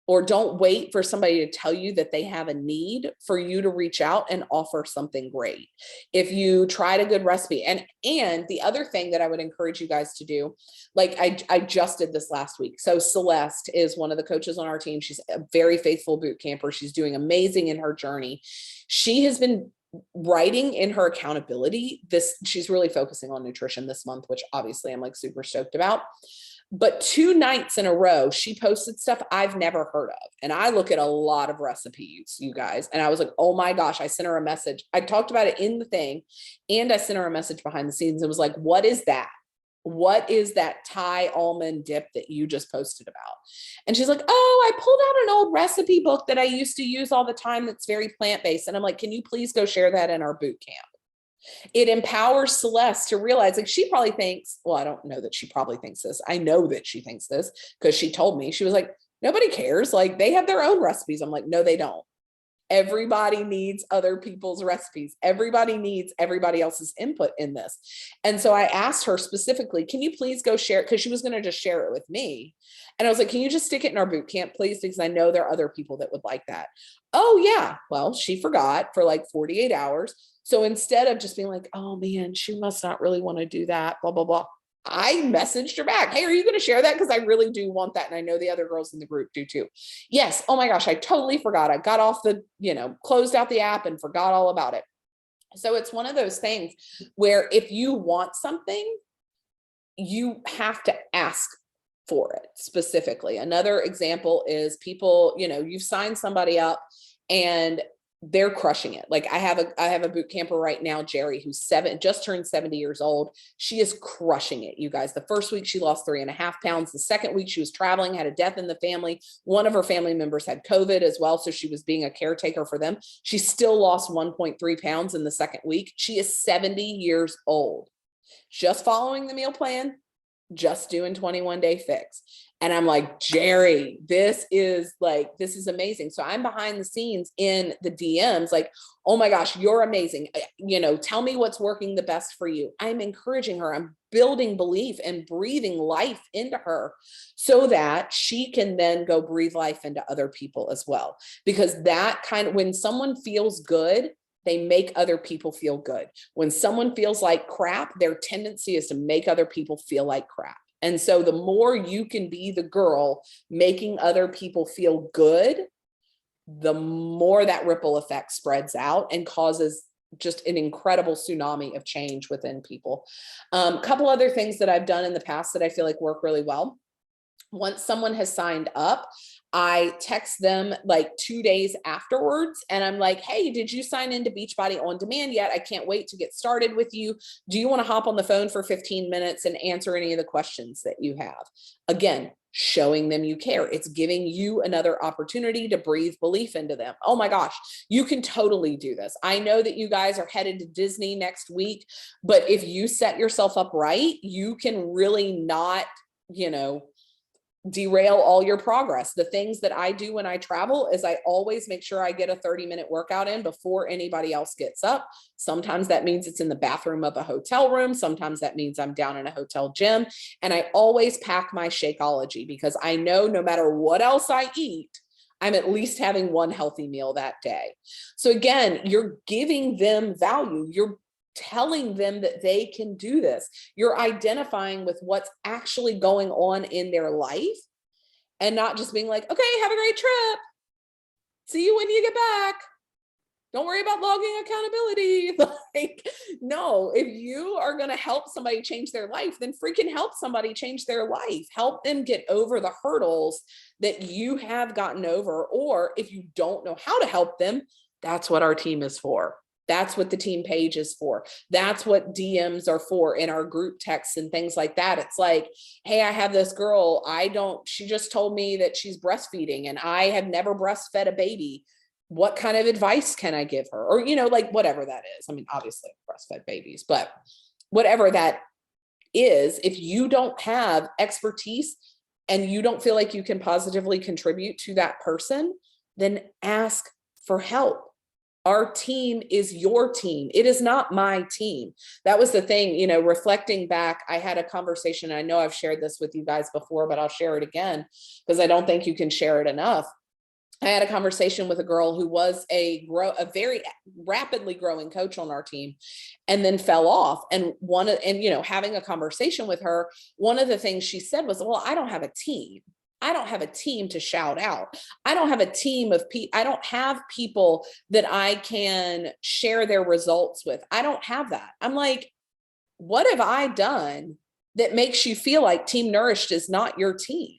or don't wait for somebody to tell you that they have a need for you to reach out and offer something great. If you tried a good recipe, and the other thing that I would encourage you guys to do, like I just did this last week. So Celeste is one of the coaches on our team. She's a very faithful boot camper. She's doing amazing in her journey. She has been writing in her accountability. She's really focusing on nutrition this month, which obviously I'm like super stoked about. But 2 nights in a row, she posted stuff I've never heard of. And I look at a lot of recipes, you guys. And I was like, oh my gosh, I sent her a message. I talked about it in the thing. And I sent her a message behind the scenes. It was like, what is that? What is that Thai almond dip that you just posted about? And she's like, oh, I pulled out an old recipe book that I used to use all the time that's very plant-based. And I'm like, can you please go share that in our boot camp? It empowers Celeste to realize, like, she probably thinks, well, I don't know that she probably thinks this. I know that she thinks this because she told me. She was like, nobody cares. Like, they have their own recipes. I'm like, no, they don't. Everybody needs other people's recipes. Everybody needs everybody else's input in this. And so I asked her specifically, can you please go share it? Because she was going to just share it with me. And I was like, can you just stick it in our boot camp, please? Because I know there are other people that would like that. Oh, yeah. Well, she forgot for like 48 hours. So instead of just being like, oh man, she must not really want to do that, blah, blah, blah, I messaged her back. Hey, are you going to share that? Because I really do want that. And I know the other girls in the group do too. Yes. Oh my gosh, I totally forgot. I got off closed out the app and forgot all about it. So it's one of those things where if you want something, you have to ask for it specifically. Another example is people, you've signed somebody up and they're crushing it. Like I have a boot camper right now, Jerry, who's just turned 70 years old. She is crushing it, you guys. The first week she lost 3.5 pounds. The second week she was traveling, had a death in the family. One of her family members had COVID as well. So she was being a caretaker for them. She still lost 1.3 pounds in the second week. She is 70 years old, just following the meal plan, just doing 21-day fix. And I'm like, Jerry, this is amazing. So I'm behind the scenes in the DMs, like, oh my gosh, you're amazing. Tell me what's working the best for you. I'm encouraging her. I'm building belief and breathing life into her so that she can then go breathe life into other people as well. Because when someone feels good, they make other people feel good. When someone feels like crap, their tendency is to make other people feel like crap. And so the more you can be the girl making other people feel good, the more that ripple effect spreads out and causes just an incredible tsunami of change within people. A couple other things that I've done in the past that I feel like work really well. Once someone has signed up, I text them like 2 days afterwards and I'm like, hey, did you sign into Beachbody On Demand yet? I can't wait to get started with you. Do you want to hop on the phone for 15 minutes and answer any of the questions that you have? Again, showing them you care. It's giving you another opportunity to breathe belief into them. Oh my gosh, you can totally do this. I know that you guys are headed to Disney next week, but if you set yourself up right, you can really not, derail all your progress. The things that I do when I travel is I always make sure I get a 30-minute workout in before anybody else gets up. Sometimes that means it's in the bathroom of a hotel room. Sometimes that means I'm down in a hotel gym. And I always pack my Shakeology because I know no matter what else I eat, I'm at least having one healthy meal that day. So again, you're giving them value. You're telling them that they can do this. You're identifying with what's actually going on in their life and not just being like, okay, have a great trip. See you when you get back. Don't worry about logging accountability. No, if you are going to help somebody change their life, then freaking help somebody change their life. Help them get over the hurdles that you have gotten over. Or if you don't know how to help them, that's what our team is for. That's what the team page is for. That's what DMs are for in our group texts and things like that. It's like, hey, I have this girl. She just told me that she's breastfeeding and I have never breastfed a baby. What kind of advice can I give her? Or, whatever that is. I mean, obviously breastfed babies, but whatever that is, if you don't have expertise and you don't feel like you can positively contribute to that person, then ask for help. Our team is your team. It is not my team. That was the thing, reflecting back, I had a conversation. I know I've shared this with you guys before, but I'll share it again because I don't think you can share it enough. I had a conversation with a girl who was a very rapidly growing coach on our team and then fell off. And having a conversation with her, one of the things she said was, well, I don't have a team. I don't have a team to shout out. I don't have a team of people. I don't have people that I can share their results with. I don't have that. I'm like, what have I done that makes you feel like Team Nourished is not your team?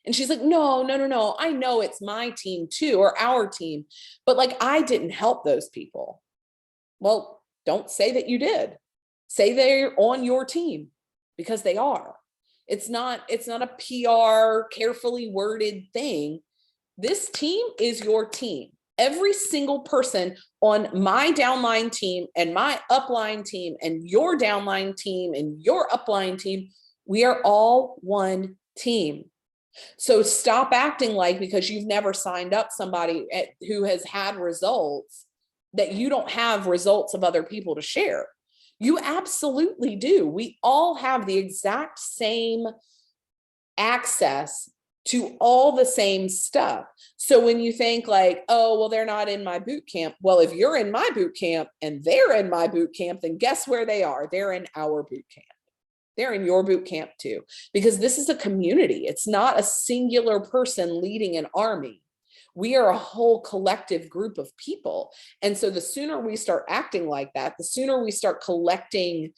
And she's like, no. I know it's my team too, or our team, but I didn't help those people. Well, don't say that you did. Say they're on your team because they are. It's not a PR carefully worded thing. This team is your team. Every single person on my downline team and my upline team and your downline team and your upline team, we are all one team. So stop acting like because you've never signed up somebody who has had results that you don't have results of other people to share. You absolutely do. We all have the exact same access to all the same stuff. So when you think oh, well, they're not in my boot camp. Well, if you're in my boot camp and they're in my boot camp, then guess where they are? They're in our boot camp. They're in your boot camp too, because this is a community. It's not a singular person leading an army. We are a whole collective group of people. And so the sooner we start acting like that, the sooner we start collecting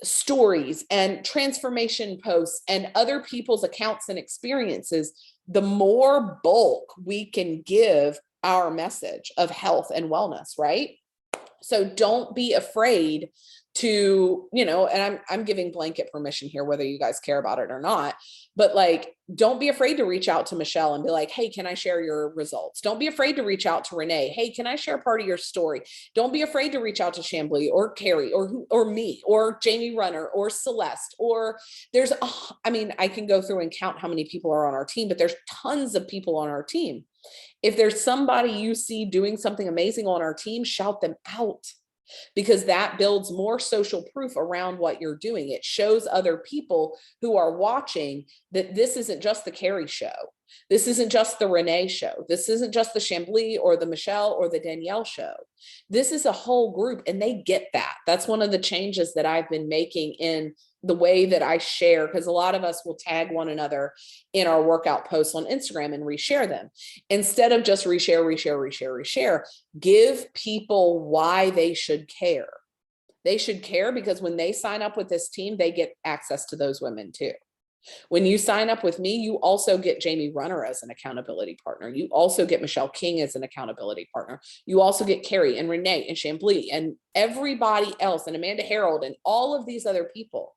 stories and transformation posts and other people's accounts and experiences, the more bulk we can give our message of health and wellness, right? So don't be afraid to, and I'm giving blanket permission here, whether you guys care about it or not, but like, don't be afraid to reach out to Michelle and be like, hey, can I share your results? Don't be afraid to reach out to Renee. Hey, can I share part of your story? Don't be afraid to reach out to Chambly or Carrie or me or Jamie Runner or Celeste, or there's, I can go through and count how many people are on our team, but there's tons of people on our team. If there's somebody you see doing something amazing on our team, shout them out, because that builds more social proof around what you're doing. It shows other people who are watching that this isn't just the Carrie show. This isn't just the Renee show. This isn't just the Chambly or the Michelle or the Danielle show. This is a whole group, and they get that. That's one of the changes that I've been making in the way that I share, because a lot of us will tag one another in our workout posts on Instagram and reshare them. Instead of just reshare, give people why they should care. They should care because when they sign up with this team, they get access to those women too. When you sign up with me, you also get Jamie Runner as an accountability partner. You also get Michelle King as an accountability partner. You also get Carrie and Renee and Chambly and everybody else and Amanda Harold and all of these other people.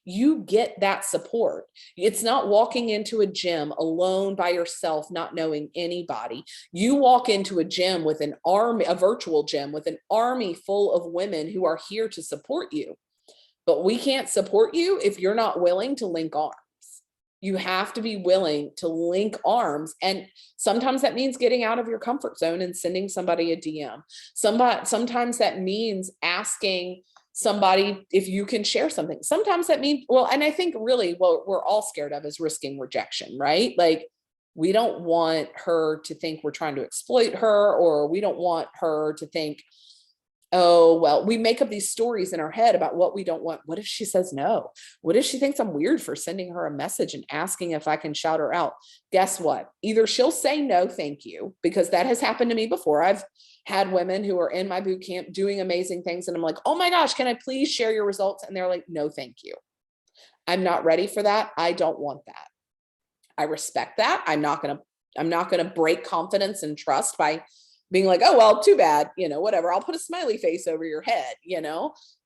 You get that support. It's not walking into a gym alone by yourself, not knowing anybody. You walk into a gym with an army, a virtual gym with an army full of women who are here to support you. But we can't support you if you're not willing to link arms. You have to be willing to link arms. And sometimes that means getting out of your comfort zone and sending somebody a DM. Sometimes that means asking somebody if you can share something. Sometimes that means, and I think really what we're all scared of is risking rejection, right? Like, we don't want her to think we're trying to exploit her, or we don't want her to think, oh, well, we make up these stories in our head about what we don't want. What if she says no? What if she thinks I'm weird for sending her a message and asking if I can shout her out? Guess what? Either she'll say no, thank you, because that has happened to me before. I've had women who are in my boot camp doing amazing things, and I'm like, oh my gosh, can I please share your results? And they're like, no, thank you. I'm not ready for that. I don't want that. I respect that. I'm not going to break confidence and trust by being like, oh, well, too bad, whatever. I'll put a smiley face over your head,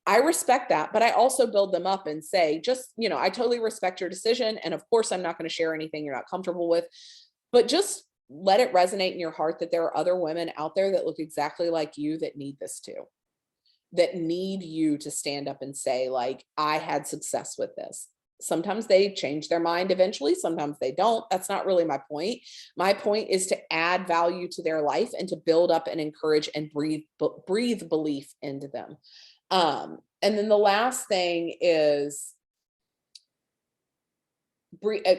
I respect that, but I also build them up and say, just, I totally respect your decision. And of course, I'm not going to share anything you're not comfortable with, but just let it resonate in your heart that there are other women out there that look exactly like you that need this too, that need you to stand up and say, like, I had success with this. Sometimes they change their mind eventually. Sometimes they don't. That's not really my point. My point is to add value to their life and to build up and encourage and breathe belief into them. And then the last thing is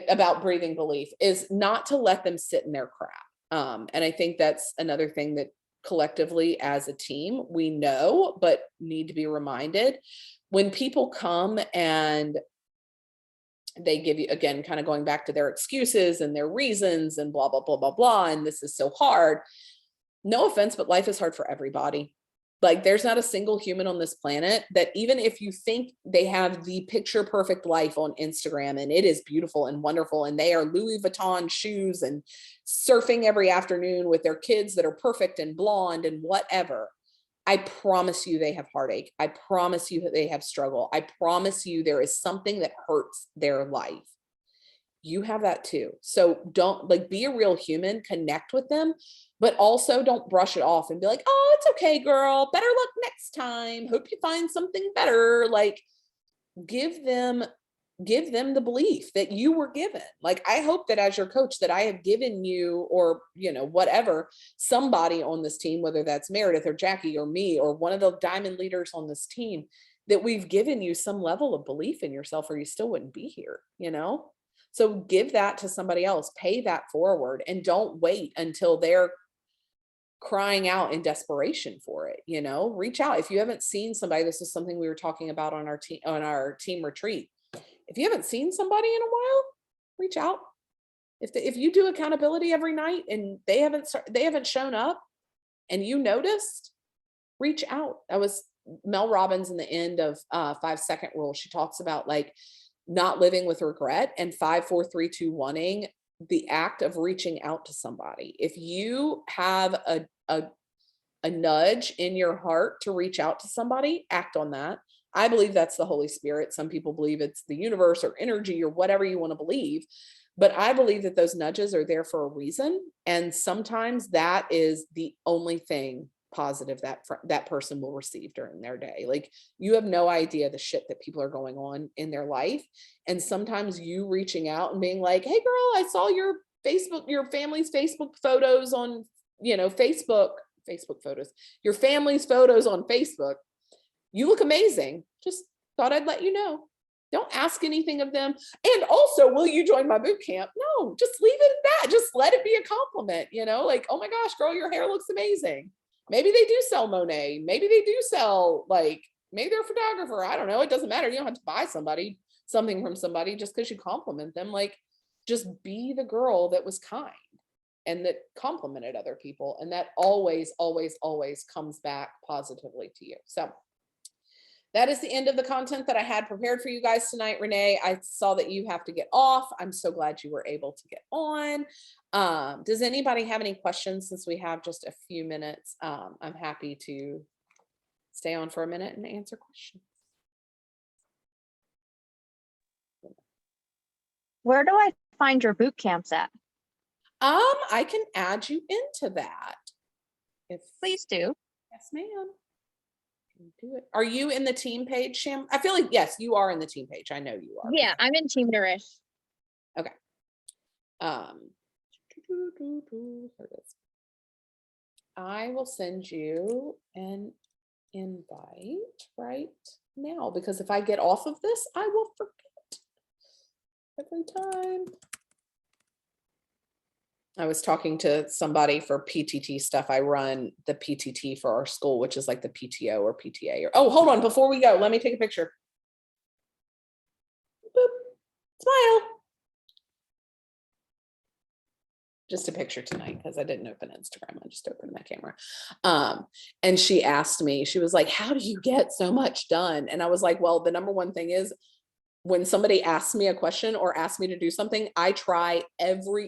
about breathing belief is not to let them sit in their crap. And I think that's another thing that collectively as a team, we know, but need to be reminded. When people come and they give you, again, kind of going back to their excuses and their reasons and blah, blah, blah, blah, blah, and this is so hard. No offense, but life is hard for everybody. Like, there's not a single human on this planet that, even if you think they have the picture perfect life on Instagram and it is beautiful and wonderful, and they are Louis Vuitton shoes and surfing every afternoon with their kids that are perfect and blonde and whatever, I promise you they have heartache. I promise you that they have struggle. I promise you there is something that hurts their life. You have that too. So don't, be a real human, connect with them, but also don't brush it off and be like, oh, it's okay, girl. Better luck next time. Hope you find something better. Like, give them the belief that you were given. Like, I hope that as your coach that I have given you, or, whatever, somebody on this team, whether that's Meredith or Jackie or me or one of the diamond leaders on this team, that we've given you some level of belief in yourself, or you still wouldn't be here, So give that to somebody else, pay that forward, and don't wait until they're crying out in desperation for it. Reach out. If you haven't seen somebody, this is something we were talking about on our team retreat. If you haven't seen somebody in a while, reach out. If you do accountability every night and they haven't shown up and you noticed, reach out. That was Mel Robbins in the end of 5-second rule. She talks about like not living with regret, and 5, 4, 3, 2, 1ing the act of reaching out to somebody. If you have a nudge in your heart to reach out to somebody, act on that. I believe that's the Holy Spirit. Some people believe it's the universe or energy or whatever you want to believe. But I believe that those nudges are there for a reason. And sometimes that is the only thing positive that person will receive during their day. Like, you have no idea the shit that people are going on in their life. And sometimes you reaching out and being like, hey girl, I saw your family's Facebook photos on, Facebook photos, your family's photos on Facebook. You look amazing. Just thought I'd let you know. Don't ask anything of them. And also, will you join my boot camp? No, just leave it at that. Just let it be a compliment, like, oh my gosh, girl, your hair looks amazing. Maybe they do sell Monet. Maybe they do sell, like, maybe they're a photographer. I don't know. It doesn't matter. You don't have to buy something from somebody just because you compliment them. Like, just be the girl that was kind and that complimented other people. And that always, always, always comes back positively to you. So that is the end of the content that I had prepared for you guys tonight. Renee, I saw that you have to get off. I'm so glad you were able to get on. Does anybody have any questions since we have just a few minutes? I'm happy to stay on for a minute and answer questions. Where do I find your boot camps at? I can add you into that. Please do. Yes, ma'am. Do it. Are you in the team page, Sham? I feel like, yes, you are in the team page. I know you are. Yeah, I'm in Team Nourished. Okay. Here it is. I will send you an invite right now, because if I get off of this, I will forget every time. I was talking to somebody for PTT stuff. I run the PTT for our school, which is like the PTO or PTA. Oh, hold on. Before we go, let me take a picture. Boop. Smile. Just a picture tonight because I didn't open Instagram. I just opened my camera. And she asked me, she was like, how do you get so much done? And I was like, well, the number one thing is, when somebody asks me a question or asks me to do something, I try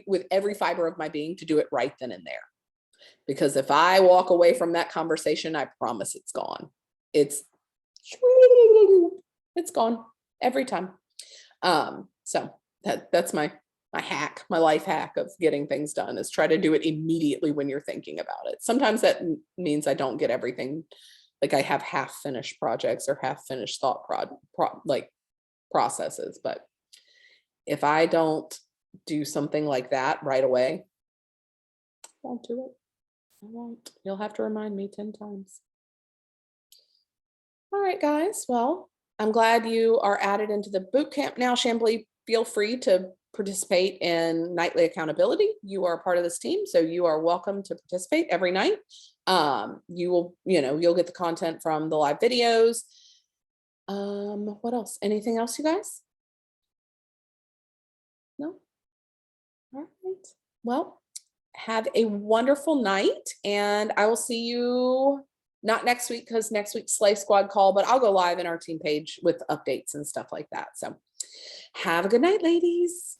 with every fiber of my being to do it right then and there. Because if I walk away from that conversation, I promise it's gone. It's gone every time. So that's my hack, my life hack of getting things done, is try to do it immediately when you're thinking about it. Sometimes that means I don't get everything, like I have half finished projects or half finished thought processes, but if I don't do something like that right away, I won't do it. I won't. You'll have to remind me 10 times. All right, guys. Well, I'm glad you are added into the boot camp now. Chambly, feel free to participate in nightly accountability. You are part of this team, so you are welcome to participate every night. You'll get the content from the live videos. What else? Anything else, you guys? No? All right. Well, have a wonderful night, and I will see you not next week, because next week's Slay Squad call, but I'll go live in our team page with updates and stuff like that. So have a good night, ladies.